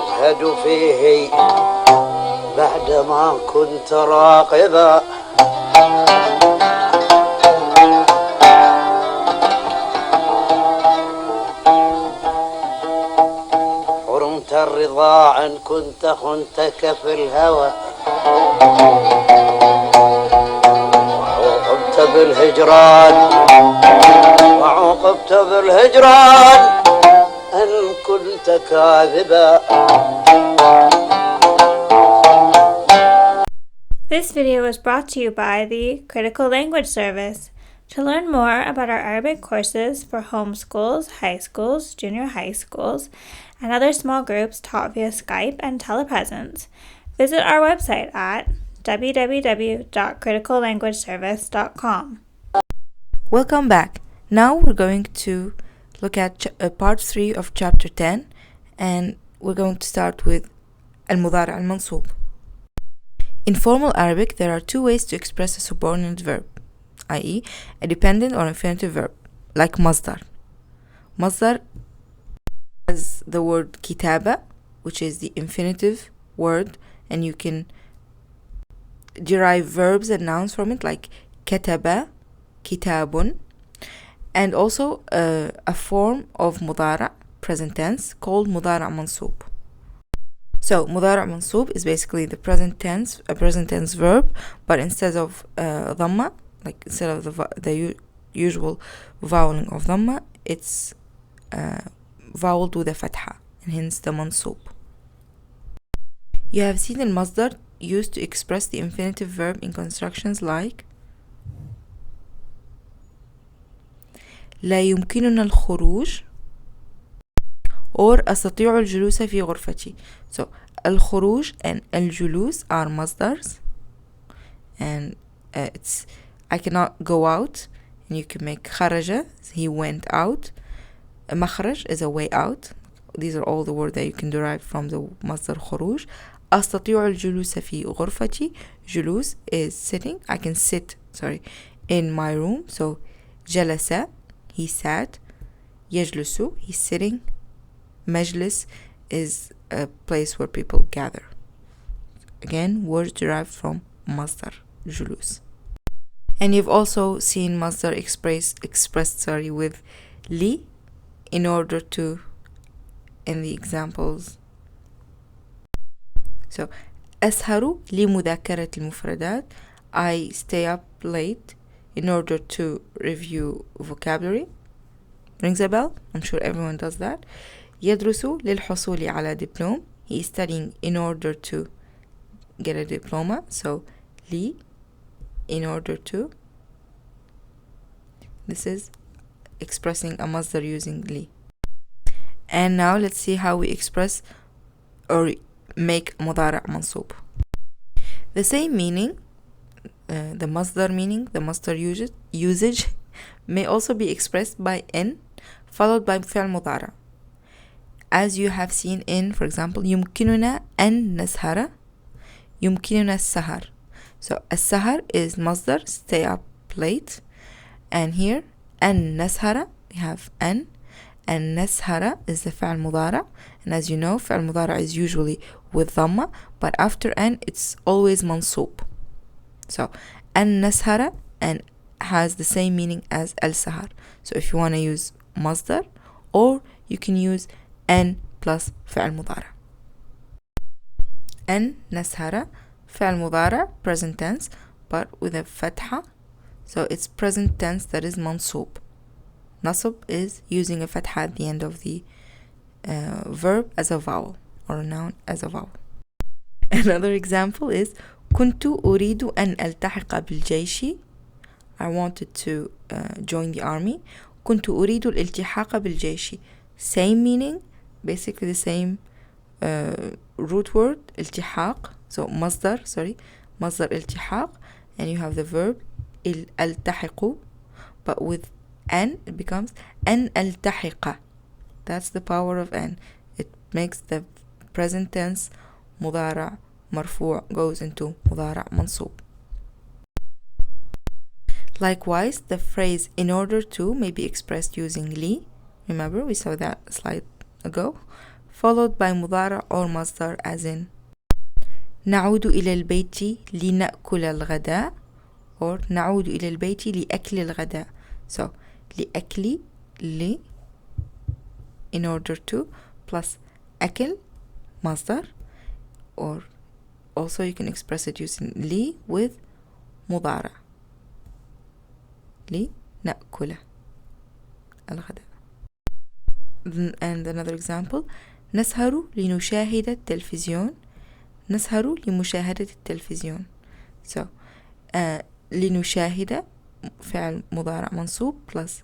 تزهد فيه بعدما كنت راقبا حرمت الرضا إن كنت خنتك في الهوى وعوقبت بالهجران إن كنت كاذبا. This video was brought to you by the Critical Language Service. To learn more about our Arabic courses for homeschools, high schools, junior high schools, and other small groups taught via Skype and telepresence, visit our website at www.criticallanguageservice.com. Welcome back. Now we're going to look at part 3 of chapter 10, and we're going to start with المضارع al Mansoob. In formal Arabic, there are two ways to express a subordinate verb, i.e. a dependent or infinitive verb, like Masdar. Masdar has the word kitaba, which is the infinitive word, and you can derive verbs and nouns from it, like kataba, kitabun, and also a form of Mudaria, present tense, called Mudaria al Mansoob. So Mudaria al Mansoob is basically the present tense, a present tense verb, but instead of dhamma, like instead of the usual voweling of dhamma, it's voweled with a fatha, and hence the mansoob. You have seen al-masdar used to express the infinitive verb in constructions like لا يمكننا الخروج or أستطيع الجلوس في غرفتي. So الخروج and الجلوس are masdars, and it's I cannot go out, and you can make خرج, he went out. مخرج is a way out. These are all the words that you can derive from the masdar خروج. أستطيع الجلوس في غرفتي. جلوس is sitting. I can sit, in my room. So جلس, he sat. يجلس, he's sitting. مجلس is a place where people gather. Again, words derived from masdar, julus. And you've also seen masdar expressed with li, in order to, in the examples. So أسهر لمذاكرة المفردات. I stay up late in order to review vocabulary. Rings a bell? I'm sure everyone does that. يدرس للحصول على diploma. He is studying in order to get a diploma. So li, in order to. This is expressing a masdar using li. And now let's see how we express or make مضارع منصوب. The same meaning, the masdar meaning, the masdar usage may also be expressed by n followed by فعل مضارع, as you have seen in, for example, يمكننا أن نسهر, يمكننا السهر. So السهر is masdar, stay up late, and here أن نسهر, we have أن, and نسهر is the فعل مضارع, and as you know, فعل مضارع is usually with dhamma, but after أن it's always mansoob. So أن نسهر, and has the same meaning as al-sahar. So if you want to use masdar, or you can use أن plus فعل مضارع. أن نسهر فعل مضارع, present tense, but with a fatha. So it's present tense that is mansoob. Nasab is using a fatha at the end of the verb as a vowel, or a noun as a vowel. Another example is كنت أريد أن ألتحق بالجيش. I wanted to join the army. كنت أريد الالتحاق بالجيش. Same meaning, basically the same root word, التحاق. So masdar, masdar التحاق, and you have the verb التحق, but with an it becomes أن ألتحق. That's the power of an. It makes the present tense مضارع مرفوع goes into مضارع منصوب. Likewise, the phrase in order to may be expressed using li. Remember, we saw that a slide ago. followed by مضارع or مصدر as in نعود إلى البيت لنأكل الغداء or نعود إلى البيت لأكل الغداء. So لأكل in order to plus أكل مصدر, or also you can express it using لي with مضارع لنأكل الغداء. And another example نسهر لنشاهد التلفزيون. نسهر لمشاهدة التلفزيون. So لنشاهد فعل مضارع منصوب plus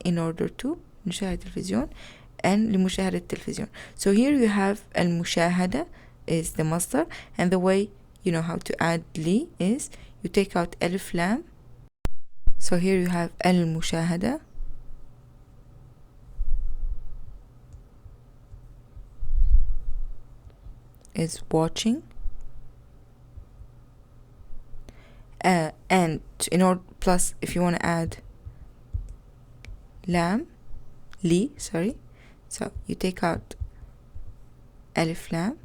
in order to نشاهد التلفزيون and لمشاهدة التلفزيون. So here you have المشاهدة is the masdar, and the way you know how to add li is you take out alif lam. So here you have المشاهدة is watching, and in order plus if you want to add lam li, sorry, so you take out alif lam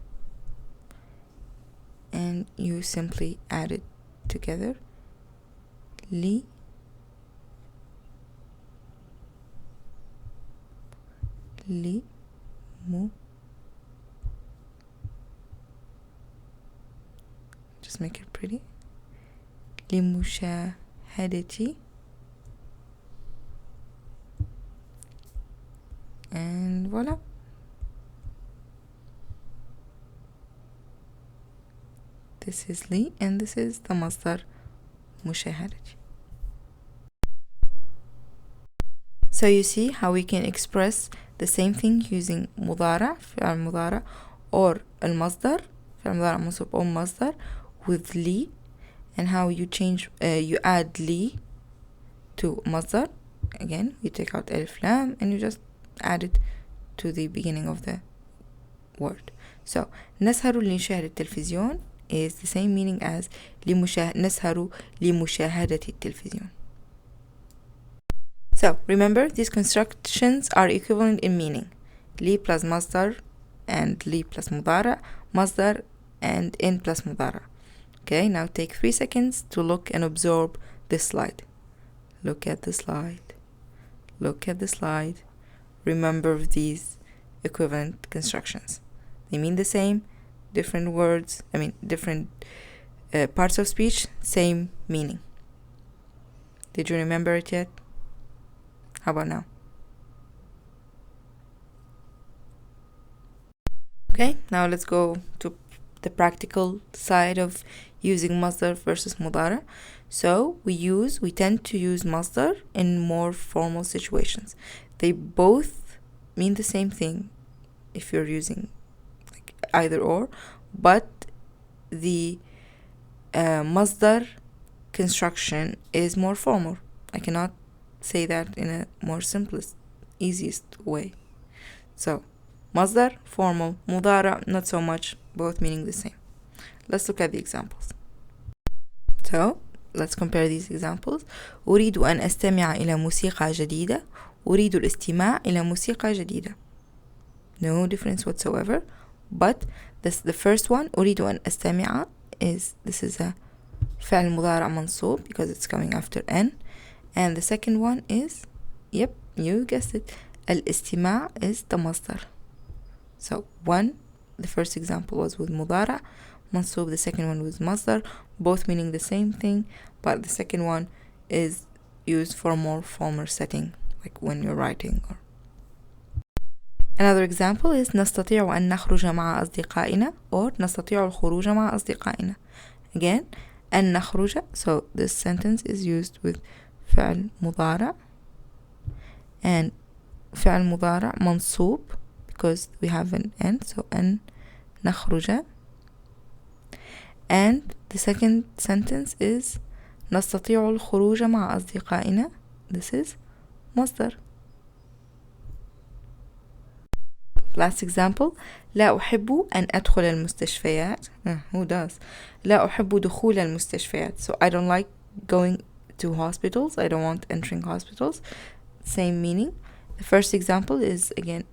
and you simply add it together li mu, just make it pretty, لمشاهدتي, and voila. This is li and this is the masdar مشاهدتي. So you see how we can express the same thing using مضارع فعل مضارع or المصدر فعل مضارع منصوب أو مصدر with li, and how you change you add li to مصدر. Again you take out alif lam and you just add it to the beginning of the word. So نسهر لنشاهد التلفزيون is the same meaning as نسهر لمشاهدة التلفزيون. So remember, these constructions are equivalent in meaning. li plus masdar and li plus مضارع, masdar and in plus مضارع. Okay, now take 3 seconds to look and absorb this slide. Look at the slide. Look at the slide. Remember these equivalent constructions. They mean the same, different words, different parts of speech, same meaning. Did you remember it yet? How about now? Okay, now let's go to the practical side of using masdar versus mudara. So we tend to use masdar in more formal situations. They both mean the same thing if you're using like either or, but the masdar construction is more formal. I cannot say that in a more simplest, easiest way. So masdar, formal, mudara, not so much, both meaning the same. Let's look at the examples. So let's compare these examples. أريد أن أستمع إلى موسيقى جديدة. أريد الاستماع إلى موسيقى جديدة. No difference whatsoever. But the first one, أريد أن أستمع, this is a فعل مضارع منصوب because it's coming after N. And the second one is, yep, you guessed it, الاستماع is the masdar. So the first example was with مضارع منصوب, the second one was masdar, both meaning the same thing, but the second one is used for a more formal setting, like when you're writing. Another example is نستطيع أن نخرج مع أصدقائنا, or نستطيع الخروج مع أصدقائنا. Again, أن نخرج, so this sentence is used with فعل مضارع, and فعل مضارع منصوب because we have an N, so أن نخرج. And the second sentence is نستطيع الخروج مع أصدقائنا. This is مصدر. Last example, لا أحب أن أدخل المستشفيات. Who does? لا أحب دخول المستشفيات. So I don't like going to hospitals. I don't want entering hospitals. Same meaning. The first example is again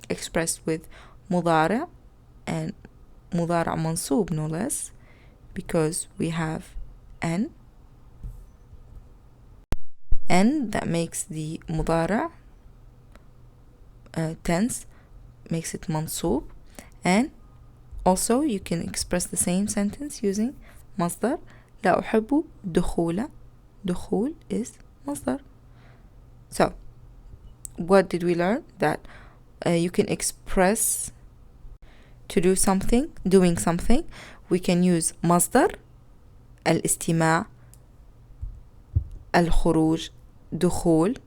expressed with مضارع and مضارع منصوب no less, because we have N that makes the مضارع tense, makes it منصوب. And also you can express the same sentence using مصدر. لا أحب دخول. دخول is مصدر. So what did we learn? That you can express to do something, doing something. We can use مصدر الاستماع, الخروج, دخول,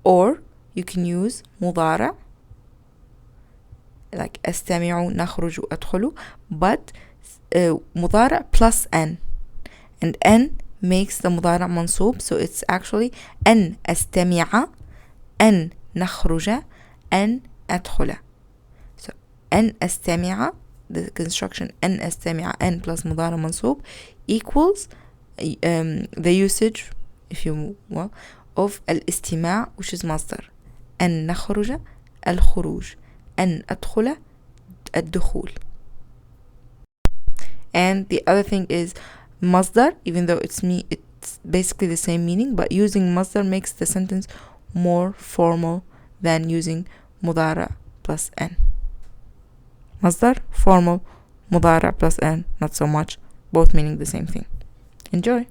or you can use مضارع like أستمع, نخرج, أدخل, but مضارع plus N, and N makes the مضارع منصوب, so it's actually أن أستمع, أن نخرج, أن أدخل. So أن أستمع, the construction أن أستمع, أن plus مضارع منصوب equals the usage, if you will, of الاستماع, which is مصدر. أن نخرج, الخروج. أن أدخل, الدخول. And the other thing is masdar, even though it's basically the same meaning, but using masdar makes the sentence more formal than using مضارع plus N. Masdar, formal, مضارع plus N, not so much, both meaning the same thing. Enjoy!